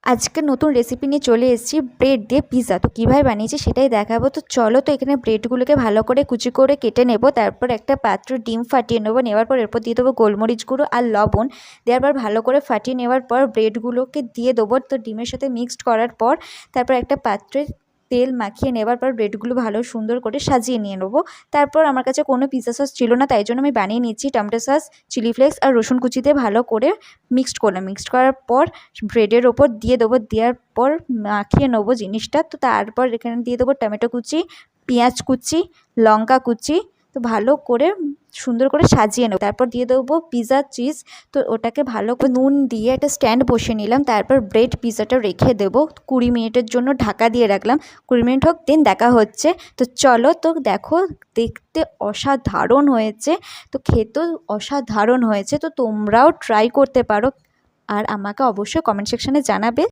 আজকে নতুন রেসিপি নিয়ে চলে এসেছি ব্রেড দিয়ে পিৎজা। তো কীভাবে বানিয়েছি সেটাই দেখাবো। তো চলো, তো এখানে ব্রেডগুলোকে ভালো করে কুচি করে কেটে নেব। তারপর একটা পাত্র ডিম ফাটিয়ে নেবো। নেওয়ার পর এরপর দিয়ে দেবো গোলমরিচ গুঁড়ো আর লবণ। দেওয়ার পর ভালো করে ফাটিয়ে নেওয়ার পর ব্রেডগুলোকে দিয়ে দেবো। তো ডিমের সাথে মিক্সড করার পর তারপর একটা পাত্রে তেল মাখিয়ে নেওয়ার পর ব্রেডগুলো ভালো সুন্দর করে সাজিয়ে নিয়ে নেবো। তারপর আমার কাছে কোনো পিৎজা সস ছিল না, তাই জন্য আমি বানিয়ে নিচ্ছি টমেটো সস, চিলি ফ্লেক্স আর রসুন কুচিতে ভালো করে মিক্সড করলাম। মিক্সড করার পর ব্রেডের ওপর দিয়ে দেবো। দেওয়ার পর মাখিয়ে নেবো জিনিসটা। তো তারপর এখানে দিয়ে দেবো টমেটো কুচি, পেঁয়াজ কুচি, লঙ্কা কুচি। তো ভালো করে সুন্দর করে সাজিয়ে নেবো। তারপর দিয়ে দেবো পিৎজা চিজ। তো ওটাকে ভালো করে নুন দিয়ে একটা স্ট্যান্ড বসিয়ে নিলাম। তারপর ব্রেড পিৎজাটা রেখে দেবো 20 মিনিটের জন্য, ঢাকা দিয়ে রাখলাম। 20 মিনিট হোক, দেন দেখা হচ্ছে। তো চলো, তো দেখো দেখতে অসাধারণ হয়েছে, তো খেতেও অসাধারণ হয়েছে। তো তোমরাও ট্রাই করতে পারো আর আমাকে অবশ্যই কমেন্ট সেকশানে জানাবে।